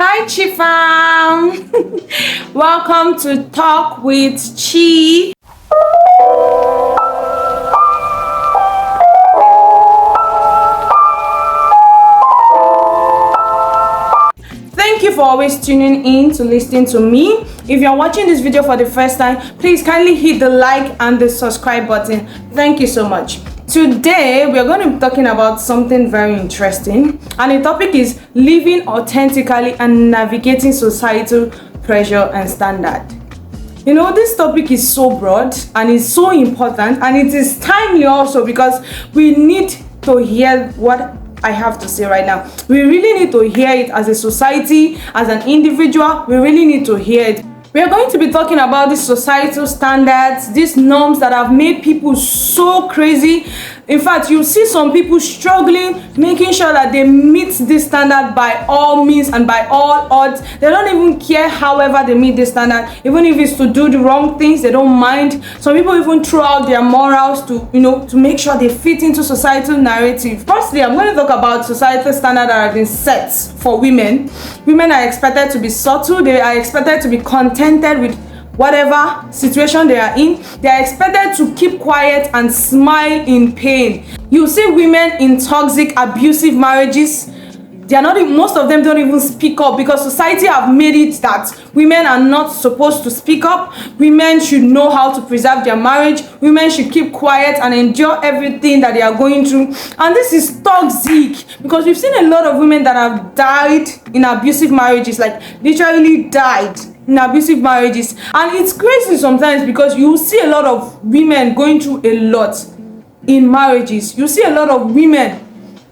Hi Chifam! Welcome to Talk with Chi. Thank you for always tuning in to listening to me. If you're watching this video for the first time, please kindly hit the like and the subscribe button. Thank you so much. Today, we're going to be talking about something very interesting, and the topic is living authentically and navigating societal pressure and standard. You know, this topic is so broad and it's so important, and it is timely also because we need to hear what I have to say right now. We really need to hear it as a society, as an individual. We really need to hear it. We are going to be talking about these societal standards, these norms that have made people so crazy. In fact, you see some people struggling, making sure that they meet this standard by all means and by all odds. They don't even care however they meet this standard. Even if it's to do the wrong things, they don't mind. Some people even throw out their morals to make sure they fit into societal narrative. Firstly, I'm going to talk about societal standards that have been set for women. Women are expected to be subtle. They are expected to be contented with whatever situation they are in. They are expected to keep quiet and smile in pain. You see women in toxic, abusive marriages, most of them don't even speak up because society have made it that women are not supposed to speak up. Women should know how to preserve their marriage. Women should keep quiet and endure everything that they are going through. And this is toxic because we've seen a lot of women that have died in abusive marriages, like literally died in abusive marriages. And it's crazy sometimes because you see a lot of women going through a lot in marriages. You see a lot of women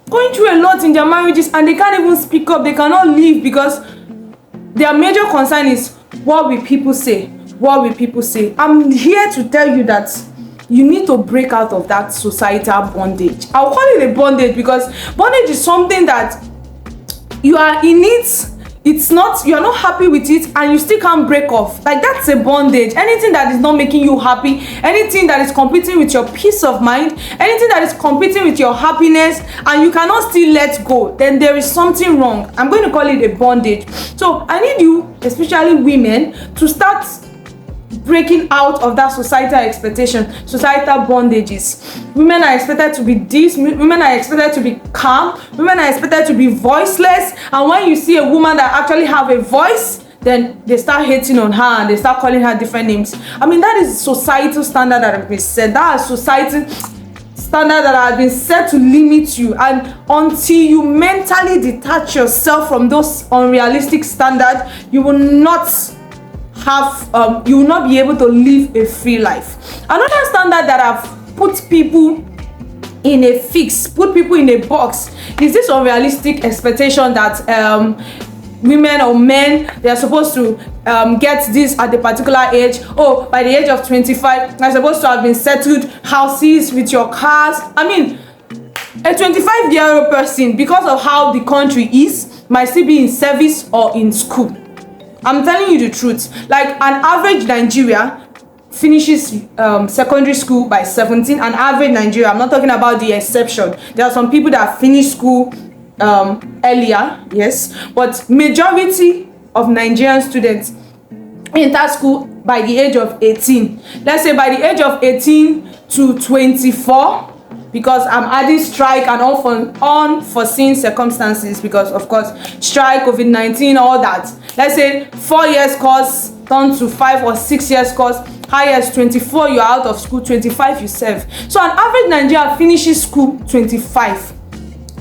going through a lot in their marriages and they can't even speak up. They cannot leave because their major concern is, what will people say? What will people say? I'm here to tell you that you need to break out of that societal bondage. I'll call it a bondage because bondage is something that you are in it. You're not happy with it and you still can't break off. Like, that's a bondage. Anything that is not making you happy, anything that is competing with your peace of mind, anything that is competing with your happiness and you cannot still let go, then there is something wrong. I'm going to call it a bondage. So I need you, especially women, to start breaking out of that societal expectation, societal bondages. Women are expected to be this, women are expected to be calm, women are expected to be voiceless, and when you see a woman that actually have a voice, then they start hating on her and they start calling her different names. I mean, that is societal standard that has been set. That is societal standard that has been set to limit you, and until you mentally detach yourself from those unrealistic standards, you will not be able to live a free life. Another standard that have put people in a fix, put people in a box, is this unrealistic expectation that women or men, they are supposed to get this at a particular age. Oh, by the age of 25, they're supposed to have been settled, houses with your cars. I mean, a 25-year-old person, because of how the country is, might still be in service or in school. I'm telling you the truth. Like, an average Nigeria finishes secondary school by 17. An average Nigeria, I'm not talking about the exception. There are some people that finish school earlier, yes, but majority of Nigerian students enter school by the age of 18. Let's say by the age of 18 to 24, because I'm adding strike and unforeseen circumstances, because of course strike, COVID-19, all that. Let's say 4 years course down to 5 or 6 years course. Highest 24, you're out of school. 25, you serve. So an average Nigerian finishes school 25.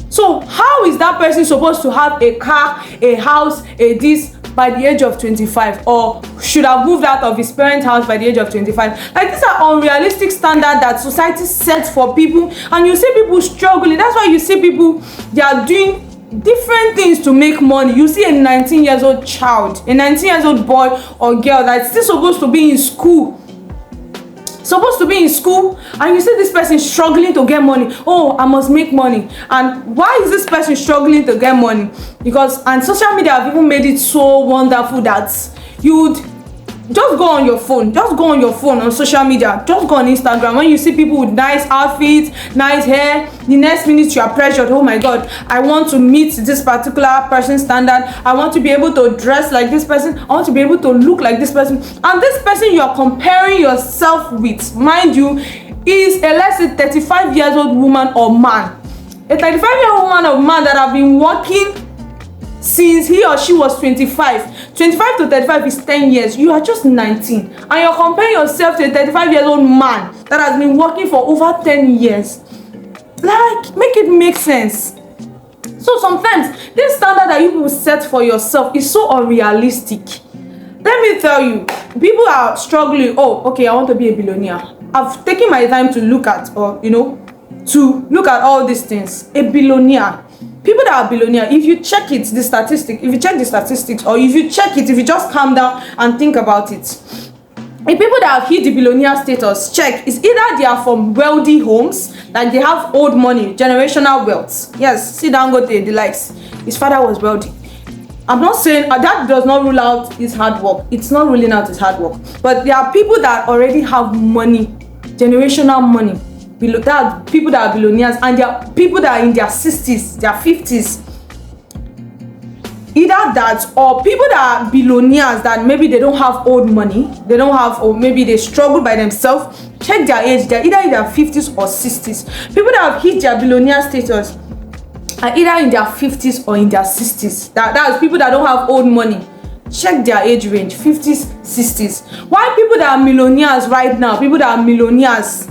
So how is that person supposed to have a car, a house, a this by the age of 25, or should have moved out of his parents' house by the age of 25? Like, these are unrealistic standards that society sets for people, and you see people struggling. That's why you see people, they are doing different things to make money. You see a 19-year-old child, a 19-year-old boy or girl that's still supposed to be in school, and you see this person struggling to get money. Oh, I must make money. And why is this person struggling to get money? Because, and social media have even made it so wonderful that you Just go on your phone. Just go on your phone on social media. Just go on Instagram. When you see people with nice outfits, nice hair, the next minute you are pressured. Oh my God, I want to meet this particular person's standard. I want to be able to dress like this person. I want to be able to look like this person. And this person you are comparing yourself with, mind you, is a let's say 35 years old woman or man. A 35-year-old woman or man that have been working since he or she was 25. 25 to 35 is 10 years. You are just 19. And you're comparing yourself to a 35-year-old man that has been working for over 10 years. Like, make it make sense. So sometimes, this standard that you will set for yourself is so unrealistic. Let me tell you, people are struggling. Oh, okay, I want to be a billionaire. I've taken my time to look at, to look at all these things. A billionaire. People that are billionaire, if you check it, the statistics, or if you check it, if you just calm down and think about it, the people that have hit the billionaire status, check, is either they are from wealthy homes, like they have old money, generational wealth. Yes, see Dangote, the likes. His father was wealthy. I'm not saying that does not rule out his hard work. It's not ruling out his hard work. But there are people that already have money, generational money. That are people that are billionaires, and there are people that are in their 60s, their 50s. Either that, or people that are billionaires that maybe they don't have old money, they don't have, or maybe they struggle by themselves. Check their age, they're either in their 50s or 60s. People that have hit their billionaire status are either in their 50s or in their 60s. That's people that don't have old money. Check their age range, 50s, 60s. Why people that are millionaires right now, people that are millionaires,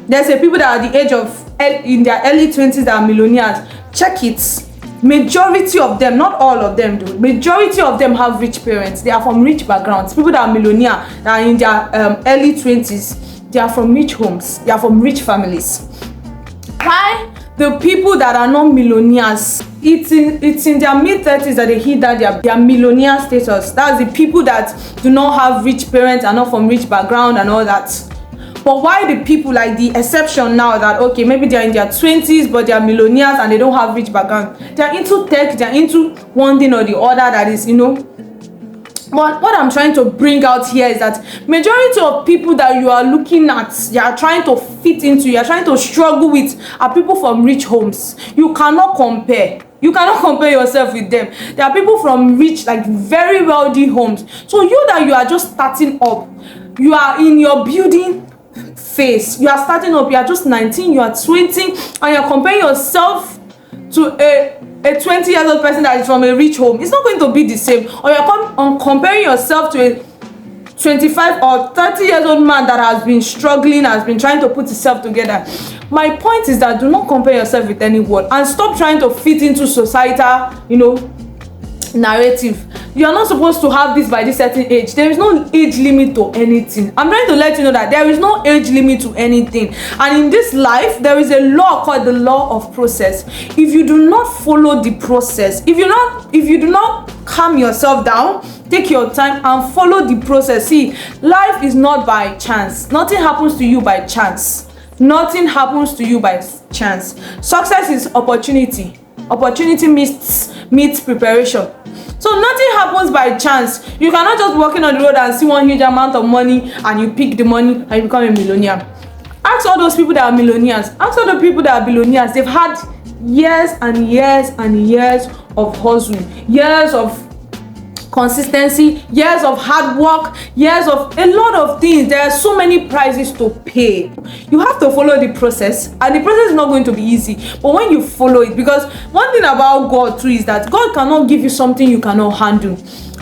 there's a people that are the age of in their early 20s that are millionaires. Check it. Majority of them, not all of them do, majority of them have rich parents. They are from rich backgrounds. People that are millionaire that are in their early 20s, they are from rich homes. They are from rich families. Why the people that are not millionaires, it's in their mid-30s that they hit that their millionaire status. That's the people that do not have rich parents, are not from rich background and all that. But why the people, like the exception now, that okay, maybe they're in their 20s but they're millionaires and they don't have rich background, they're into tech, they're into one thing or the other, that is, But what I'm trying to bring out here is that majority of people that you are looking at, you are trying to fit into, you are trying to struggle with, are people from rich homes. You cannot compare. You cannot compare yourself with them. There are people from rich, like very wealthy homes. So you are just starting up, you are in your building phase, you are starting up, you are just 19, you are 20, and you're comparing yourself to a 20-year-old person that is from a rich home. It's not going to be the same. Or you're comparing yourself to a 25 or 30 years old man that has been struggling, has been trying to put himself together. My point is that do not compare yourself with anyone, and stop trying to fit into societal, narrative. You are not supposed to have this by this certain age. There is no age limit to anything. I'm trying to let you know that there is no age limit to anything. And in this life, there is a law called the law of process. If you do not follow the process, if you do not calm yourself down, take your time and follow the process. See, life is not by chance. Nothing happens to you by chance. Nothing happens to you by chance. Success is opportunity. Opportunity meets preparation. So nothing happens by chance. You cannot just walking on the road and see one huge amount of money and you pick the money and you become a millionaire. Ask all those people that are millionaires. Ask all the people that are billionaires. They've had years and years and years of hustle, years of consistency, years of hard work, years of a lot of things. There are so many prices to pay. You have to follow the process, and the process is not going to be easy, but when you follow it, because one thing about God too is that God cannot give you something you cannot handle.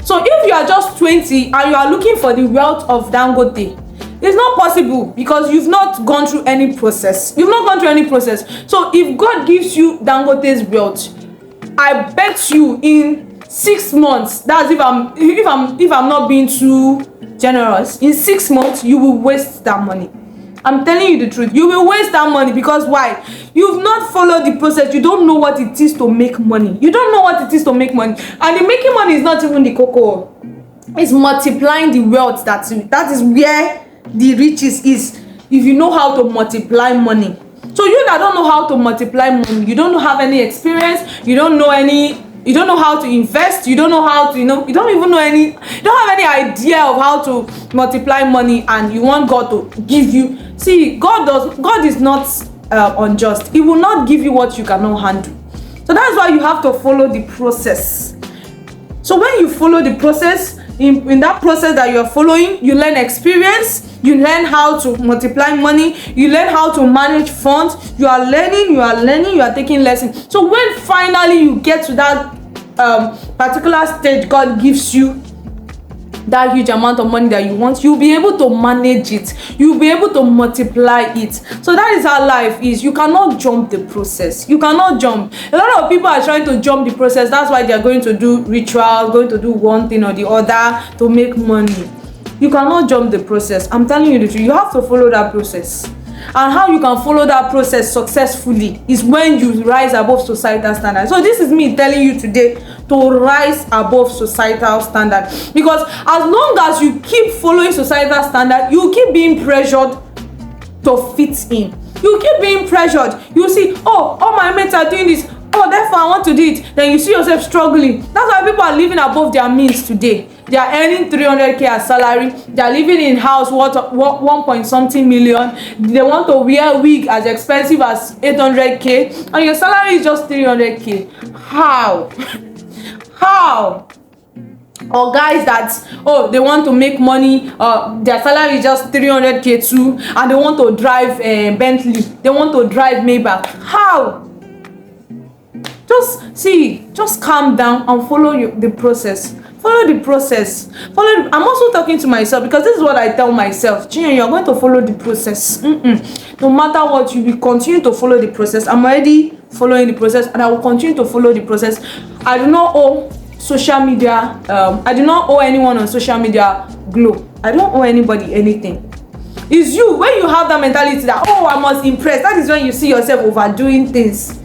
So if you are just 20 and you are looking for the wealth of Dangote, it's not possible, because you've not gone through any process. You've not gone through any process. So if God gives you Dangote's wealth, I bet you in 6 months, that's if I'm not being too generous, in 6 months you will waste that money. I'm telling you the truth, you will waste that money. Because why? You've not followed the process. You don't know what it is to make money. You don't know what it is to make money. And the making money is not even the cocoa. It's multiplying the wealth. That is where the riches is, if you know how to multiply money. So you that don't know how to multiply money, you don't have any experience, you don't know any you don't know how to invest, you don't know how to, you don't even know you don't have any idea of how to multiply money, and you want God to give you. See, God is not unjust. He will not give you what you cannot handle. So that's why you have to follow the process. So when you follow the process, in that process that you are following, you learn experience, you learn how to multiply money, you learn how to manage funds, you are learning, you are taking lessons. So when finally you get to that particular stage, God gives you that huge amount of money that you want, you'll be able to manage it, you'll be able to multiply it. So that is how life is. You cannot jump the process. You cannot jump. A lot of people are trying to jump the process. That's why they're going to do rituals, going to do one thing or the other to make money. You cannot jump the process. I'm telling you the truth. You have to follow that process. And how you can follow that process successfully is when you rise above societal standards. So this is me telling you today to rise above societal standard, because as long as you keep following societal standard, you keep being pressured to fit in. You keep being pressured. You see, oh, all my mates are doing this, oh, therefore I want to do it. Then you see yourself struggling. That's why people are living above their means today. They are earning 300k as salary. They are living in house worth 1 point something million. They want to wear wig as expensive as 800k, and your salary is just 300k. How? How? Or guys that, oh, they want to make money, their salary is just 300k too, and they want to drive Bentley, they want to drive Maybach. How? Just calm down and follow the process. Follow the process. I'm also talking to myself, because this is what I tell myself. Chinyo, you're going to follow the process. No matter what, you will continue to follow the process. I'm already following the process, and I will continue to follow the process. I do not owe social media, I do not owe anyone on social media glow. I don't owe anybody anything. It's you. When you have that mentality that, oh, I must impress, that is when you see yourself overdoing things.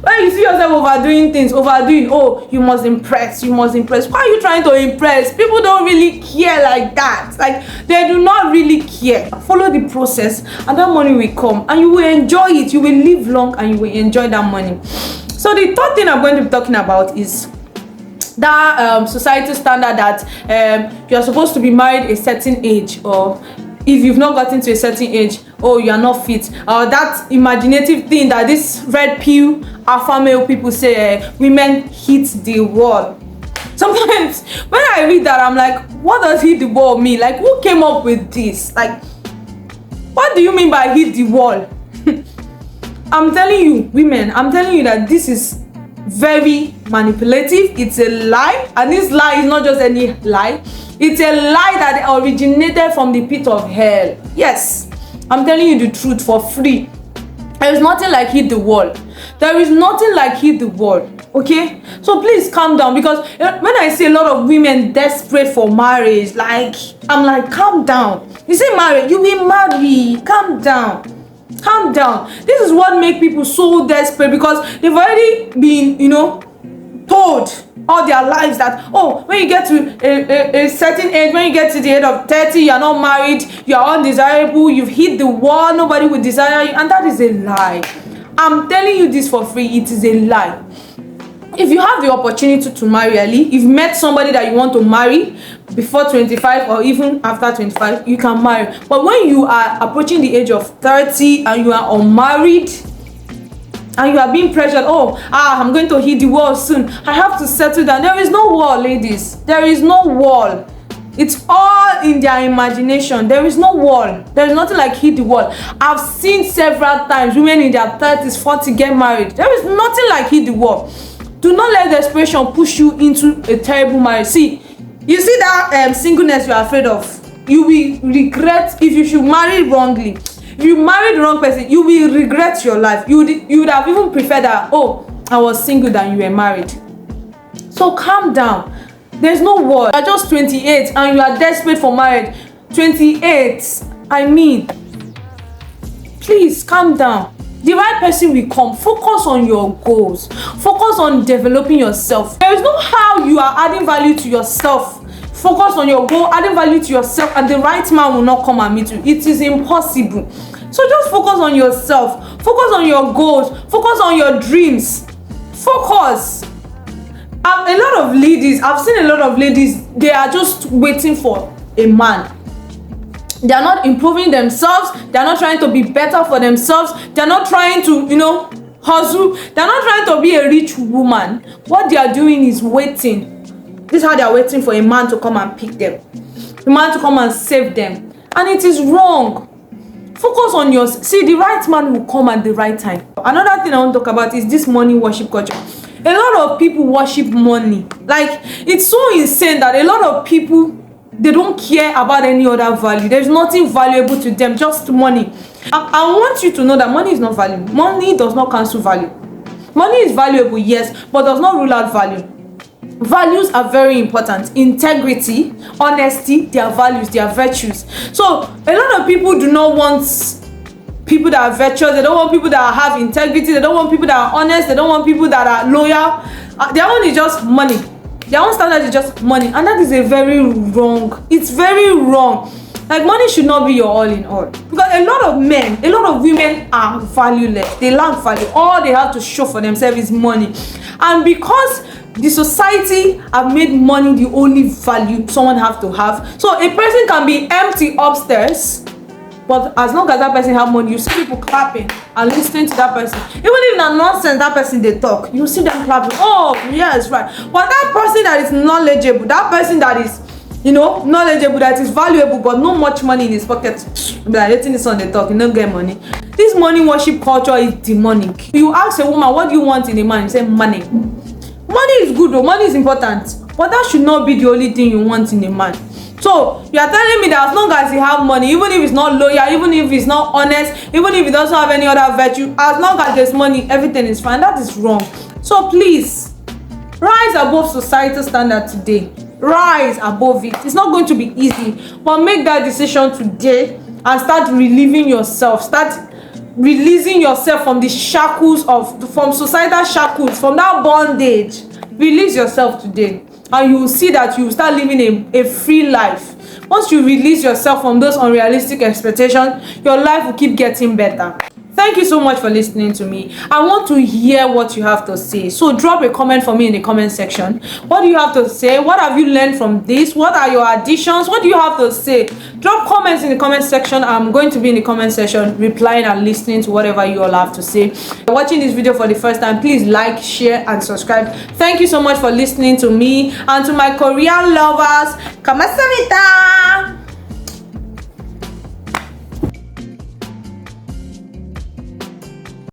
When you see yourself overdoing, oh, you must impress. Why are you trying to impress? People don't really care like that. Like, they do not really care. Follow the process, and that money will come, and you will enjoy it. You will live long, and you will enjoy that money. So the third thing I'm going to be talking about is that society standard that you're supposed to be married a certain age, or if you've not gotten to a certain age, oh, you are not fit. That imaginative thing that this red pill alpha male people say, women hit the wall. Sometimes when I read that, I'm like, what does hit the wall mean? Like, who came up with this? Like, what do you mean by hit the wall? I'm telling you, women, I'm telling you that this is very manipulative. It's a lie, and this lie is not just any lie. It's a lie that originated from the pit of hell. Yes, I'm telling you the truth for free. There is nothing like hit the wall. There is nothing like hit the wall. Okay, so please calm down, because when I see a lot of women desperate for marriage, I'm like, calm down. You say marriage, you will marry. Calm down. Calm down. This is what makes people so desperate, because they've already been, told all their lives that, oh, when you get to a certain age, when you get to the age of 30, you're not married, you're undesirable, you've hit the wall, nobody will desire you, and that is a lie. I'm telling you this for free. It is a lie. If you have the opportunity to marry early, you've met somebody that you want to marry before 25 or even after 25, you can marry. But when you are approaching the age of 30 and you are unmarried and you are being pressured, I'm going to hit the wall soon, I have to settle down. There is no wall, ladies. There is no wall. It's all in their imagination. There is no wall. There is nothing like hit the wall. I've seen several times women in their 30s, 40 get married. There is nothing like hit the wall. Do not let desperation push you into a terrible marriage. See, you see that singleness you are afraid of, you will regret. If you should marry wrongly, if you marry the wrong person, you will regret your life. You would have even preferred that, oh, I was single than you were married. So calm down. There's no word. You are just 28 and you are desperate for marriage. 28, I mean, please calm down. The right person will come. Focus on your goals. Focus on developing yourself. There is no how you are adding value to yourself. Focus on your goal, adding value to yourself, and the right man will not come and meet you. It is impossible. So just focus on yourself. Focus on your goals. Focus on your dreams. Focus. A lot of ladies, I've seen a lot of ladies, they are just waiting for a man. They are not improving themselves. They are not trying to be better for themselves. They are not trying to, hustle. They are not trying to be a rich woman. What they are doing is waiting. This is how they are waiting for a man to come and pick them. A man to come and save them. And it is wrong. Focus on your... See, the right man will come at the right time. Another thing I want to talk about is this money worship culture. A lot of people worship money. Like, it's so insane that a lot of people, they don't care about any other value. There's nothing valuable to them, just money. I want you to know that money is not value. Money does not cancel value. Money is valuable, yes, but does not rule out value. Values are very important. Integrity, honesty, they are values, they are virtues. So a lot of people do not want people that are virtuous. They don't want people that have integrity. They don't want people that are honest. They don't want people that are loyal. Their own is just money. Their own standard is just money, and that is a very wrong. It's very wrong. Like, money should not be your all in all, because a lot of men, a lot of women are valueless. They lack value. All they have to show for themselves is money, and because the society have made money the only value someone have to have, so a person can be empty upstairs, but as long as that person have money, you see people clapping and listening to that person. Even if na nonsense that person they talk, you see them clapping. Oh yes, right. But that person that is knowledgeable, that person that is knowledgeable, that is valuable, but no much money in his pocket, like letting this on the talk, you don't get money. This money worship culture is demonic. You ask a woman, what do you want in a man? You say money. Money is good though, money is important, but that should not be the only thing you want in a man. So you are telling me that as long as he have money, even if he's not loyal, even if he's not honest, even if he doesn't have any other virtue, as long as there's money, everything is fine. That is wrong. So please, rise above societal standard today. Rise above it. It's not going to be easy, but make that decision today and start relieving yourself. Start releasing yourself from the shackles from societal shackles, from that bondage. Release yourself today, and you will see that you will start living a free life. Once you release yourself from those unrealistic expectations, your life will keep getting better. Thank you so much for listening to me. I want to hear what you have to say. So drop a comment for me in the comment section. What do you have to say? What have you learned from this? What are your additions? What do you have to say? Drop comments in the comment section. I'm going to be in the comment section replying and listening to whatever you all have to say. If you're watching this video for the first time, please like, share, and subscribe. Thank you so much for listening to me, and to my Korean lovers. Kamasamita!